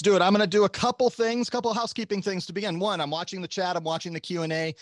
do it. I'm going to do a couple housekeeping things to begin. One, I'm watching the chat. I'm watching the Q&A.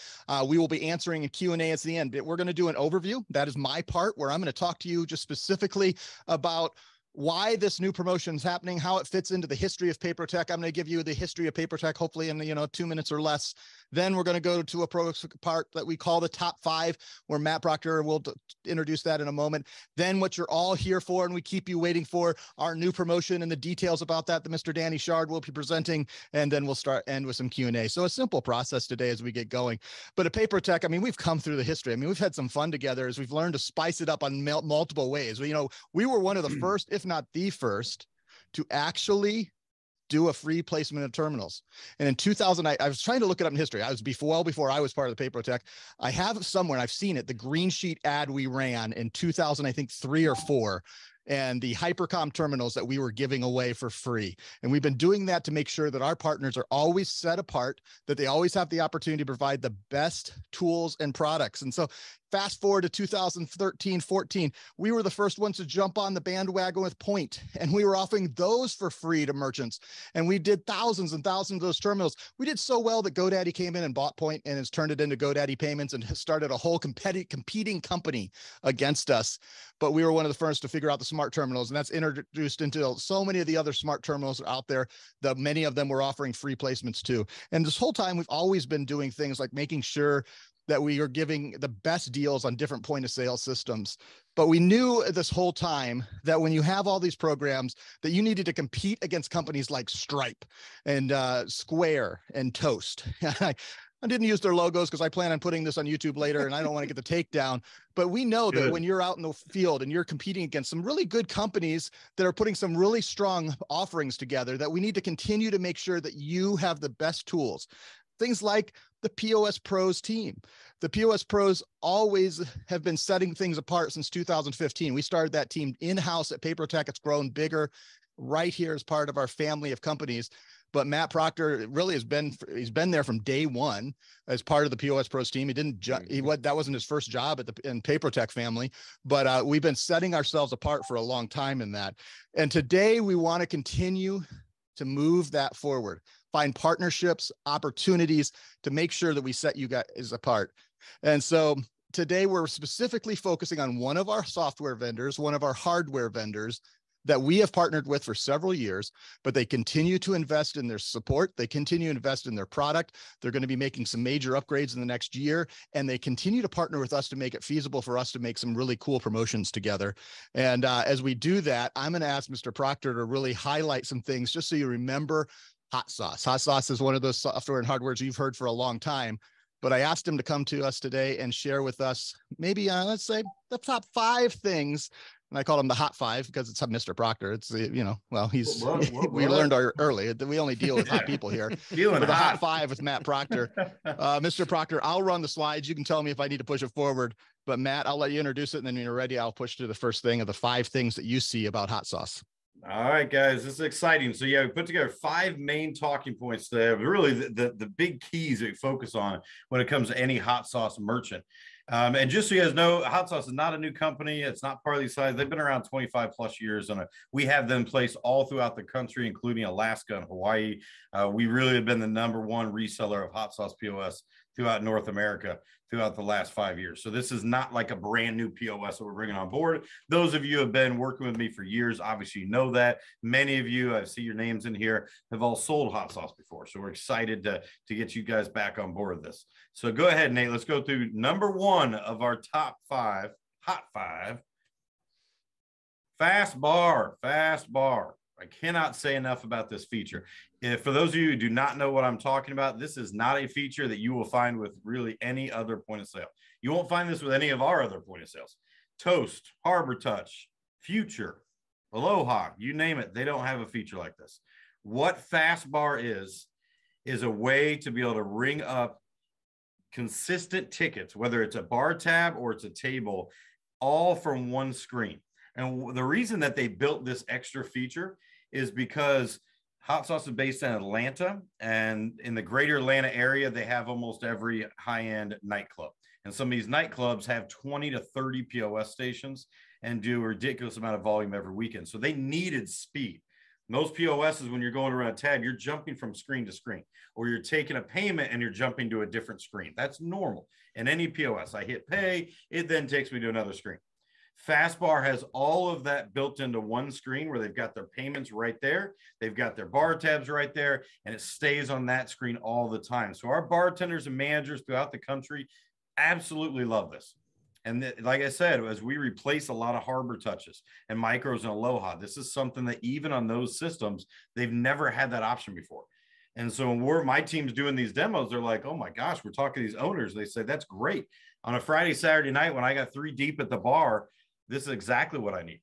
We will be answering a Q&A at the end. We're going to do an overview. That is my part, where I'm going to talk to you just specifically about why this new promotion is happening, how it fits into the history of paper tech. I'm going to give you the history of paper tech, hopefully in 2 minutes or less. Then we're going to go to a part that we call the top 5, where Matt Proctor will introduce that in a moment. Then what you're all here for, and we keep you waiting for, our new promotion and the details about that Mr. Danny Schard will be presenting. And then we'll end with some Q&A. So a simple process today as we get going. But at paper tech, I mean, we've come through the history. I mean, we've had some fun together as we've learned to spice it up on multiple ways. We were one of the first, if not the first, to actually do a free placement of terminals. And in 2000, I was trying to look it up in history. I was before I was part of the paper tech. I have somewhere, and I've seen it, the green sheet ad we ran in 2000, I think 3 or 4, and the Hypercom terminals that we were giving away for free. And we've been doing that to make sure that our partners are always set apart, that they always have the opportunity to provide the best tools and products. And so fast forward to 2013, 14, we were the first ones to jump on the bandwagon with Point, and we were offering those for free to merchants. And we did thousands and thousands of those terminals. We did so well that GoDaddy came in and bought Point and has turned it into GoDaddy Payments and has started a whole competing company against us. But we were one of the first to figure out the smart terminals, and that's introduced into so many of the other smart terminals out there that many of them were offering free placements too. And this whole time, we've always been doing things like making sure that we are giving the best deals on different point of sale systems. But we knew this whole time that when you have all these programs, that you needed to compete against companies like Stripe and Square and Toast. I didn't use their logos because I plan on putting this on YouTube later and I don't want to get the takedown. But we know that when you're out in the field and you're competing against some really good companies that are putting some really strong offerings together, that we need to continue to make sure that you have the best tools. Things like the POS Pros team. The POS Pros always have been setting things apart since 2015. We started that team in-house at PaperTech. It's grown bigger right here as part of our family of companies. But Matt Proctor really he's been there from day one as part of the POS Pros team. That wasn't his first job in PaperTech family, but we've been setting ourselves apart for a long time in that. And today we want to continue to move that forward, find partnerships, opportunities to make sure that we set you guys apart. And so today we're specifically focusing on one of our software vendors, one of our hardware vendors that we have partnered with for several years, but they continue to invest in their support. They continue to invest in their product. They're going to be making some major upgrades in the next year, and they continue to partner with us to make it feasible for us to make some really cool promotions together. And as we do that, I'm going to ask Mr. Proctor to really highlight some things just so you remember Hot Sauce. Hot Sauce is one of those software and hardwares you've heard for a long time, but I asked him to come to us today and share with us maybe, let's say, the top 5 things. And I call him the Hot 5 because it's Mr. Proctor. It's we learned early that we only deal with hot people here. But the Hot 5 with Matt Proctor. Mr. Proctor, I'll run the slides. You can tell me if I need to push it forward. But Matt, I'll let you introduce it. And then when you're ready, I'll push to the first thing of the 5 things that you see about hot sauce. All right, guys, this is exciting. So yeah, we put together 5 main talking points today, really the big keys that we focus on when it comes to any hot sauce merchant. And just so you guys know, Hot Sauce is not a new company. It's not part of these sites. They've been around 25 plus years, and we have them placed all throughout the country, including Alaska and Hawaii. We really have been the #1 reseller of hot sauce POS throughout North America throughout the last 5 years. So this is not like a brand new POS that we're bringing on board. Those of you who have been working with me for years, obviously you know that. Many of you, I see your names in here, have all sold hot sauce before. So we're excited to get you guys back on board with this. So go ahead, Nate. Let's go through #1 of our top 5, hot 5. Fast bar, fast bar. I cannot say enough about this feature. For those of you who do not know what I'm talking about, this is not a feature that you will find with really any other point of sale. You won't find this with any of our other point of sales. Toast, Harbor Touch, Future, Aloha, you name it. They don't have a feature like this. What Fast Bar is a way to be able to ring up consistent tickets, whether it's a bar tab or it's a table, all from one screen. And the reason that they built this extra feature is because Hot Sauce is based in Atlanta, and in the greater Atlanta area, they have almost every high-end nightclub. And some of these nightclubs have 20 to 30 POS stations and do a ridiculous amount of volume every weekend. So they needed speed. Most POSs, when you're going around a tab, you're jumping from screen to screen, or you're taking a payment and you're jumping to a different screen. That's normal. In any POS, I hit pay, it then takes me to another screen. Fastbar has all of that built into one screen where they've got their payments right there. They've got their bar tabs right there, and it stays on that screen all the time. So our bartenders and managers throughout the country absolutely love this. And like I said, as we replace a lot of harbor touches and micros and Aloha, this is something that even on those systems, they've never had that option before. And so when my team's doing these demos, they're like, oh my gosh, we're talking to these owners. They say, that's great. On a Friday, Saturday night, when I got 3 deep at the bar, this is exactly what I need.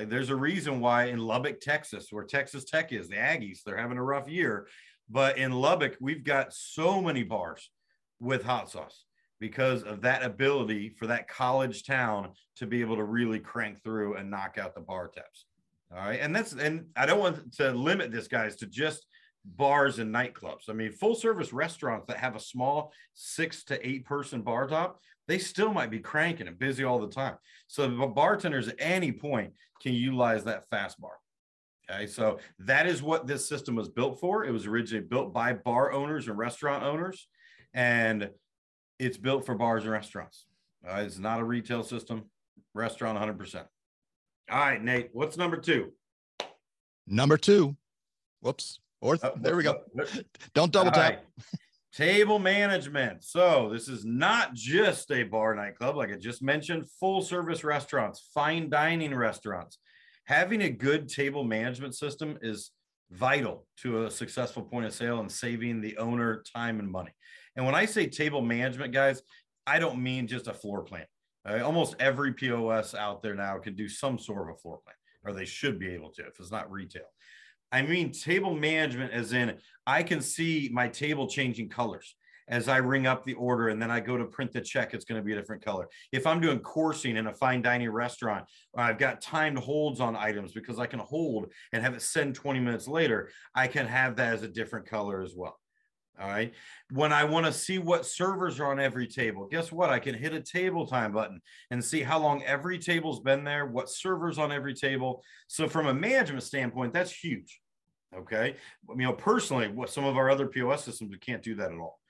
There's a reason why in Lubbock, Texas, where Texas Tech is, the Aggies, they're having a rough year. But in Lubbock, we've got so many bars with hot sauce because of that ability for that college town to be able to really crank through and knock out the bar tabs. All right. And I don't want to limit this, guys, to just bars and nightclubs. I mean, full service restaurants that have a small 6 to 8 person bar top, they still might be cranking and busy all the time. So the bartenders at any point can utilize that fast bar. Okay, so that is what this system was built for. It was originally built by bar owners and restaurant owners, and it's built for bars and restaurants. It's not a retail system, restaurant 100%. All right, Nate, what's number 2? Number 2. Whoops. There we go. Don't double tap. Right. Table management. So this is not just a bar nightclub, like I just mentioned, full service restaurants, fine dining restaurants. Having a good table management system is vital to a successful point of sale and saving the owner time and money. And when I say table management, guys, I don't mean just a floor plan. Almost every POS out there now can do some sort of a floor plan, or they should be able to if it's not retail. I mean table management as in I can see my table changing colors as I ring up the order, and then I go to print the check, it's going to be a different color. If I'm doing coursing in a fine dining restaurant, I've got timed holds on items because I can hold and have it send 20 minutes later, I can have that as a different color as well. All right. When I want to see what servers are on every table, guess what? I can hit a table time button and see how long every table's been there, what servers on every table. So from a management standpoint, that's huge. Okay. Personally, what some of our other POS systems, we can't do that at all.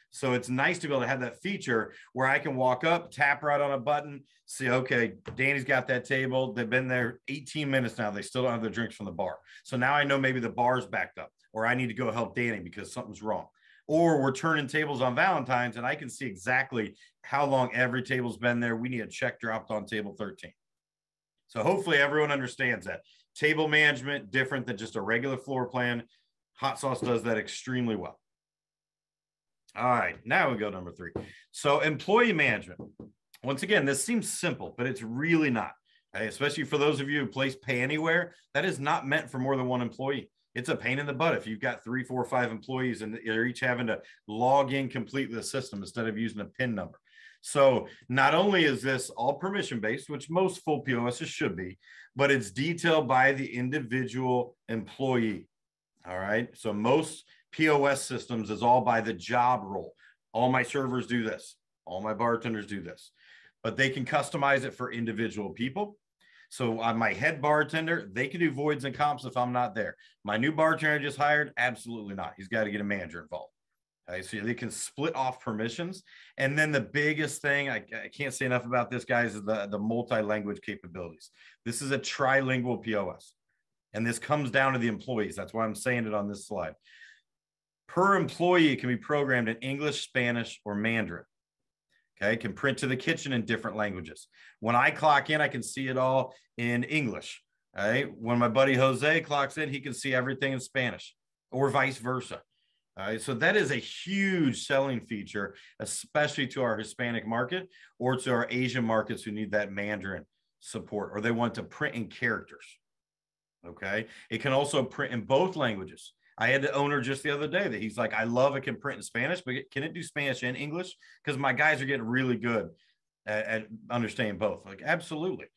So it's nice to be able to have that feature where I can walk up, tap right on a button, see, okay, Danny's got that table. They've been there 18 minutes now. They still don't have their drinks from the bar. So now I know maybe the bar's backed up, or I need to go help Danny because something's wrong. Or we're turning tables on Valentine's and I can see exactly how long every table's been there. We need a check dropped on table 13. So hopefully everyone understands that. Table management, different than just a regular floor plan. Hot sauce does that extremely well. All right, now we go to number 3. So employee management. Once again, this seems simple, but it's really not. Okay? Especially for those of you who place pay anywhere, that is not meant for more than 1 employee. It's a pain in the butt if you've got 3, 4, 5 employees and they're each having to log in completely the system instead of using a PIN number. So not only is this all permission-based, which most full POSs should be, but it's detailed by the individual employee. All right. So most POS systems is all by the job role. All my servers do this. All my bartenders do this. But they can customize it for individual people. So on my head bartender, they can do voids and comps if I'm not there. My new bartender I just hired, absolutely not. He's got to get a manager involved. Okay, so they can split off permissions. And then the biggest thing, I can't say enough about this, guys, is the multi-language capabilities. This is a trilingual POS. And this comes down to the employees. That's why I'm saying it on this slide. Per employee, it can be programmed in English, Spanish, or Mandarin. Okay, it can print to the kitchen in different languages. When I clock in, I can see it all in English. All right. When my buddy Jose clocks in, he can see everything in Spanish or vice versa. All right. So that is a huge selling feature, especially to our Hispanic market or to our Asian markets who need that Mandarin support or they want to print in characters. Okay. It can also print in both languages. I had the owner just the other day that he's like, I love it can print in Spanish, but can it do Spanish and English? Because my guys are getting really good at understanding both. Like, absolutely.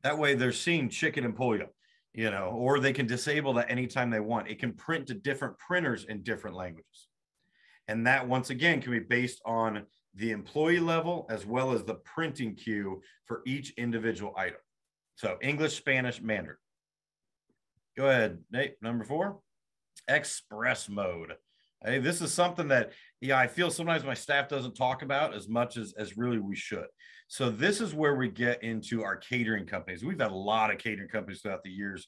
That way they're seeing chicken and pollo, or they can disable that anytime they want. It can print to different printers in different languages. And that, once again, can be based on the employee level as well as the printing queue for each individual item. So English, Spanish, Mandarin. Go ahead, Nate. Number 4, express mode. Hey, this is something that, yeah, I feel sometimes my staff doesn't talk about as much as really we should. So this is where we get into our catering companies. We've had a lot of catering companies throughout the years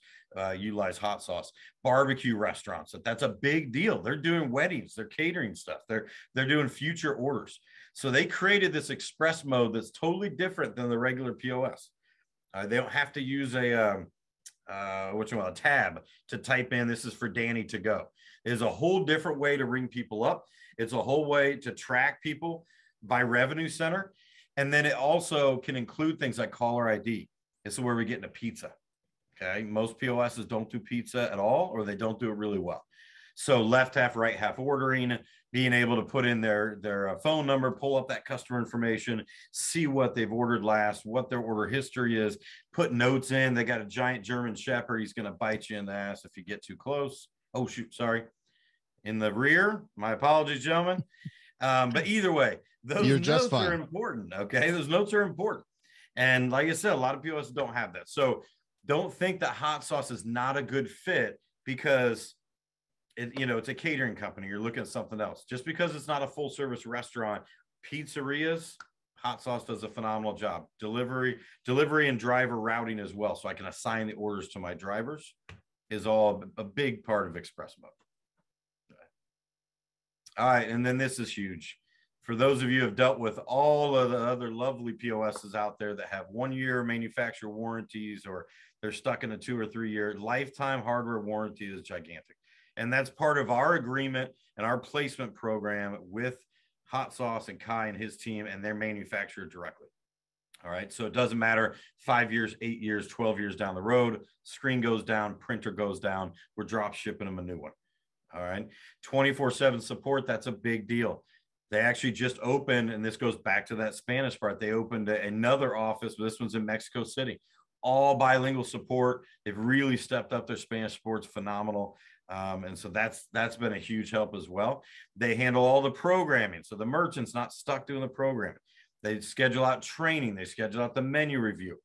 utilize hot sauce. Barbecue restaurants, that's a big deal. They're doing weddings, they're catering stuff, they're doing future orders. So they created this express mode that's totally different than the regular POS. They don't have to use a tab to type in, this is for Danny to go. Is a whole different way to ring people up. It's a whole way to track people by revenue center. And then it also can include things like caller ID. This is where we get into pizza. Okay. Most POSs don't do pizza at all, or they don't do it really well. So left half, right half ordering, being able to put in their phone number, pull up that customer information, see what they've ordered last, what their order history is, put notes in. They got a giant German Shepherd. He's going to bite you in the ass if you get too close. Oh, shoot. Sorry. In the rear. My apologies, gentlemen. But either way, those notes are important. Okay. Those notes are important. And like I said, a lot of POS don't have that. So don't think that hot sauce is not a good fit because it's a catering company. You're looking at something else. Just because it's not a full service restaurant, pizzerias, hot sauce does a phenomenal job. Delivery and driver routing as well. So I can assign the orders to my drivers is all a big part of express mode. All right. And then this is huge. For those of you who have dealt with all of the other lovely POSs out there that have 1-year manufacturer warranties, or they're stuck in a 2 or 3 year lifetime hardware warranty, is gigantic. And that's part of our agreement and our placement program with Hot Sauce and Kai and his team and their manufacturer directly. All right. So it doesn't matter 5 years, 8 years, 12 years down the road, screen goes down, printer goes down, we're drop shipping them a new one. All right. 24/7 support. That's a big deal. They actually just opened, and this goes back to that Spanish part. They opened another office, but this one's in Mexico City. All bilingual support. They've really stepped up their Spanish support. It's phenomenal. And so that's been a huge help as well. They handle all the programming. So the merchant's not stuck doing the programming. They schedule out training. They schedule out the menu review.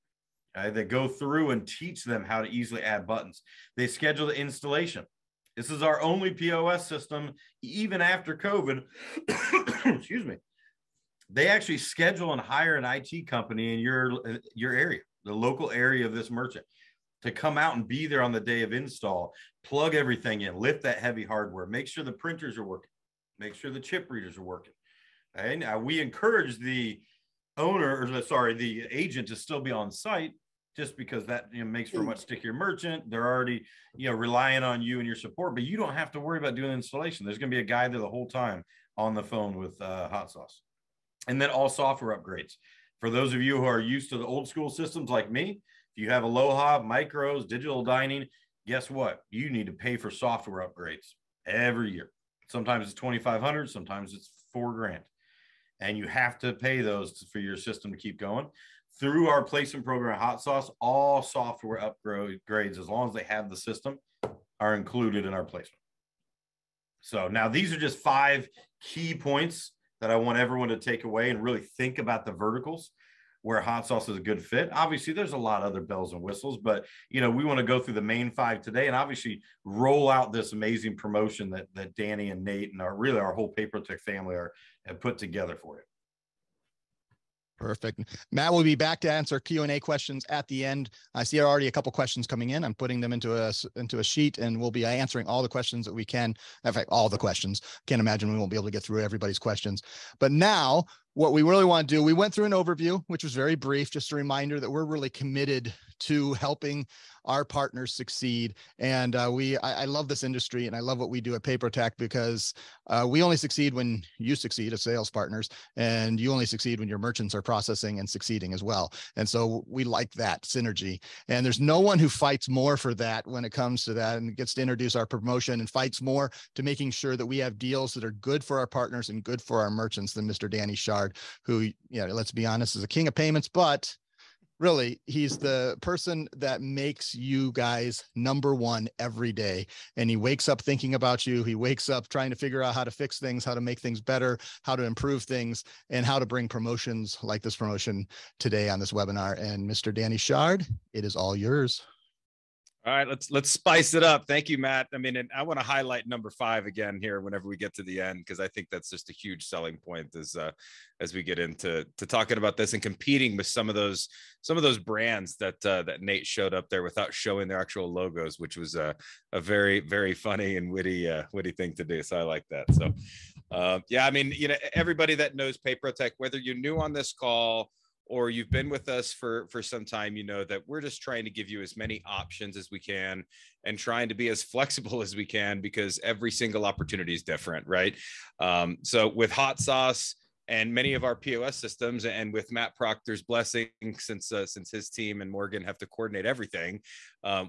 They go through and teach them how to easily add buttons. They schedule the installation. This is our only POS system, even after COVID. Excuse me. They actually schedule and hire an IT company in your area, the local area of this merchant, to come out and be there on the day of install, plug everything in, lift that heavy hardware, make sure the printers are working, make sure the chip readers are working. And now we encourage the the agent to still be on site, just because that makes for a much stickier merchant. They're already relying on you and your support, but you don't have to worry about doing installation. There's going to be a guy there the whole time on the phone with Hot Sauce. And then all software upgrades. For those of you who are used to the old school systems like me, if you have Aloha, Micros, Digital Dining, guess what? You need to pay for software upgrades every year. Sometimes it's $2,500, sometimes it's $4,000. And you have to pay those for your system to keep going. Through our placement program, Hot Sauce, all software upgrades, as long as they have the system, are included in our placement. So now these are just 5 key points that I want everyone to take away and really think about the verticals where Hot Sauce is a good fit. Obviously, there's a lot of other bells and whistles, but we want to go through the main 5 today and obviously roll out this amazing promotion that Danny and Nate and our whole Papertech family have put together for you. Perfect. Matt will be back to answer Q&A questions at the end. I see already a couple questions coming in. I'm putting them into a sheet, and we'll be answering all the questions that we can. In fact, all the questions. Can't imagine we won't be able to get through everybody's questions. But now, what we really want to do, we went through an overview, which was very brief, just a reminder that we're really committed to helping our partners succeed. And I love this industry, and I love what we do at Papertech, because we only succeed when you succeed as sales partners, and you only succeed when your merchants are processing and succeeding as well. And so we like that synergy. And there's no one who fights more for that when it comes to that, and gets to introduce our promotion and fights more to making sure that we have deals that are good for our partners and good for our merchants than Mr. Danny Schard, who, let's be honest, is a king of payments, but really, he's the person that makes you guys #1 every day. And he wakes up thinking about you. He wakes up trying to figure out how to fix things, how to make things better, how to improve things, and how to bring promotions like this promotion today on this webinar. And Mr. Danny Schard, it is all yours. All right, let's spice it up. Thank you, Matt. I mean, and I want to highlight number 5 again here whenever we get to the end, because I think that's just a huge selling point as we get into talking about this and competing with some of those brands that Nate showed up there without showing their actual logos, which was a very, very funny and witty thing to do. So I like that. So yeah, I mean, everybody that knows PayProTech, whether you're new on this call or you've been with us for some time, that we're just trying to give you as many options as we can and trying to be as flexible as we can, because every single opportunity is different, right? So with Hot Sauce and many of our POS systems, and with Matt Proctor's blessing, since his team and Morgan have to coordinate everything,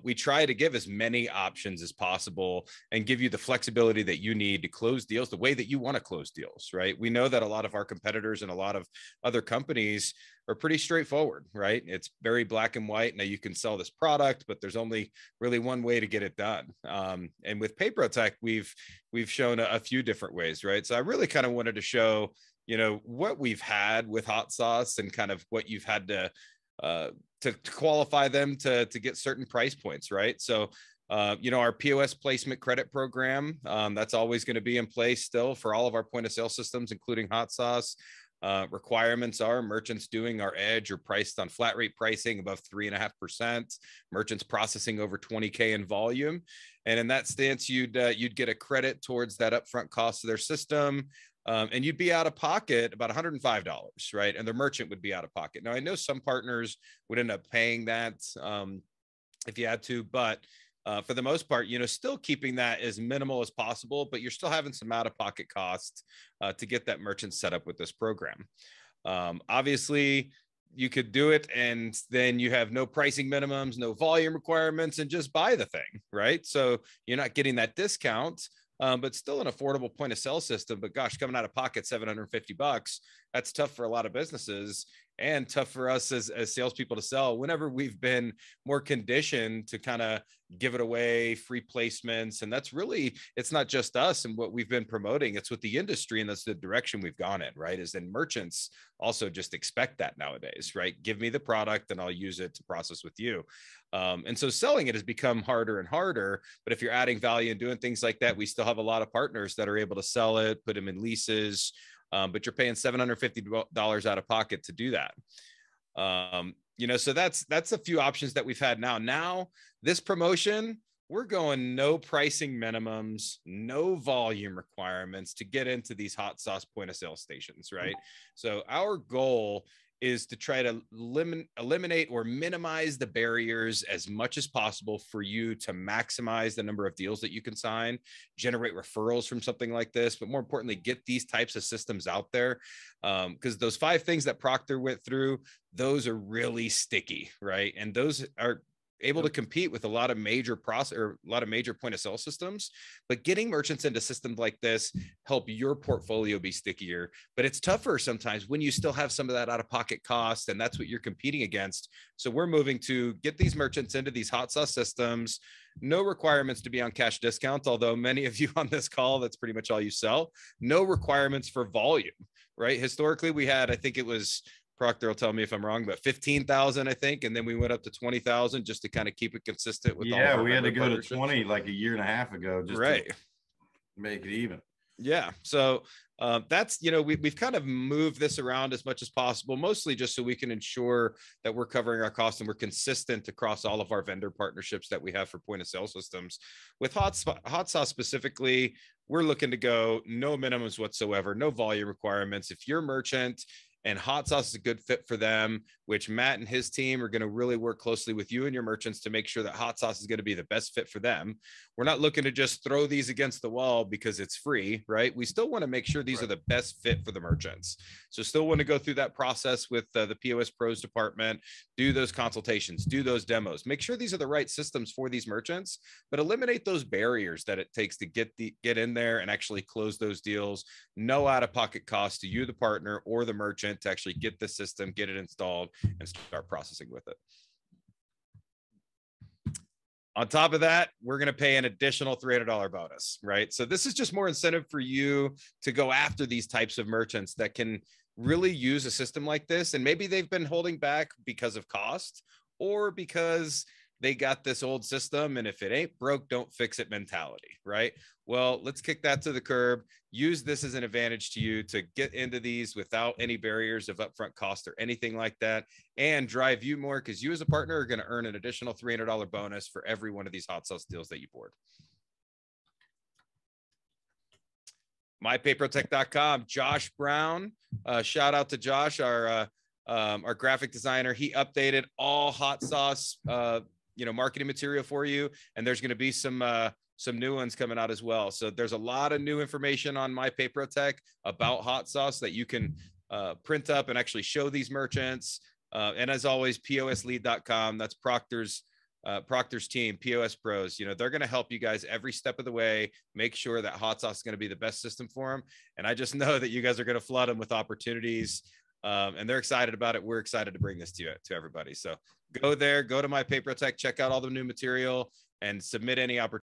we try to give as many options as possible and give you the flexibility that you need to close deals the way that you want to close deals, right? We know that a lot of our competitors and a lot of other companies are pretty straightforward, right? It's very black and white. Now you can sell this product, but there's only really one way to get it done. And with PayProTech, we've shown a few different ways, right? So I really kind of wanted to show, what we've had with Hot Sauce and kind of what you've had to qualify them to get certain price points, right? So, our POS placement credit program, that's always going to be in place still for all of our point of sale systems, including Hot Sauce. Requirements are merchants doing our edge or priced on flat rate pricing above 3.5%, merchants processing over 20K in volume. And in that stance, you'd get a credit towards that upfront cost of their system. And you'd be out of pocket about $105, right? And the merchant would be out of pocket. Now, I know some partners would end up paying that if you had to, but for the most part, still keeping that as minimal as possible, but you're still having some out-of-pocket costs to get that merchant set up with this program. Obviously, you could do it, and then you have no pricing minimums, no volume requirements, and just buy the thing, right? So you're not getting that discount, but still an affordable point of sale system. But gosh, coming out of pocket $750, that's tough for a lot of businesses and tough for us as salespeople to sell whenever we've been more conditioned to kind of give it away, free placements. And that's really, it's not just us and what we've been promoting, it's with the industry. And that's the direction we've gone in, right? Is then merchants also just expect that nowadays, right? Give me the product and I'll use it to process with you. And so selling it has become harder and harder, but if you're adding value and doing things like that, we still have a lot of partners that are able to sell it, put them in leases, but you're paying $750 out of pocket to do that. So that's a few options that we've had now this promotion, we're going no pricing minimums, no volume requirements to get into these Hot Sauce point of sale stations, right? So our goal is to try to eliminate or minimize the barriers as much as possible for you to maximize the number of deals that you can sign, generate referrals from something like this, but more importantly, get these types of systems out there. Because those 5 things that Proctor went through, those are really sticky, right? And those are able to compete with a lot of major point of sale systems, but getting merchants into systems like this help your portfolio be stickier. But it's tougher sometimes when you still have some of that out of pocket cost, and that's what you're competing against. So we're moving to get these merchants into these Hot Sauce systems, no requirements to be on cash discounts, although many of you on this call, that's pretty much all you sell. No requirements for volume, right? Historically, we had, I think it was, Proctor will tell me if I'm wrong, but 15,000, I think. And then we went up to 20,000 just to kind of keep it consistent with all of our we had to go to 20 like a year and a half ago just to make it even. Yeah. So that's, we've kind of moved this around as much as possible, mostly just so we can ensure that we're covering our costs and we're consistent across all of our vendor partnerships that we have for point of sale systems. With Hot Sauce specifically, we're looking to go no minimums whatsoever, no volume requirements. If you're a merchant and Hot Sauce is a good fit for them, which Matt and his team are going to really work closely with you and your merchants to make sure that Hot Sauce is going to be the best fit for them. We're not looking to just throw these against the wall because it's free, right? We still want to make sure these are the best fit for the merchants. So still want to go through that process with the POS Pros department, do those consultations, do those demos, make sure these are the right systems for these merchants, but eliminate those barriers that it takes to get in there and actually close those deals. No out-of-pocket cost to you, the partner, or the merchant to actually get the system, get it installed, and start processing with it. On top of that, we're going to pay an additional $300 bonus, right? So this is just more incentive for you to go after these types of merchants that can really use a system like this. And maybe they've been holding back because of cost or because they got this old system, and if it ain't broke, don't fix it mentality, right? Well, let's kick that to the curb. Use this as an advantage to you to get into these without any barriers of upfront cost or anything like that, and drive you more, because you as a partner are going to earn an additional $300 bonus for every one of these hot sauce deals that you board. MyPaperTech.com, Josh Brown. Shout out to Josh, our graphic designer. He updated all hot sauce, marketing material for you, and there's going to be some new ones coming out as well. So there's a lot of new information on MyPaperTech about hot sauce that you can print up and actually show these merchants. And as always, POSlead.com. That's Proctor's team, POS Pros. They're going to help you guys every step of the way, make sure that hot sauce is going to be the best system for them. And I just know that you guys are going to flood them with opportunities. And they're excited about it. We're excited to bring this to everybody. So go there, go to MyPaperTech, check out all the new material, and submit any opportunities.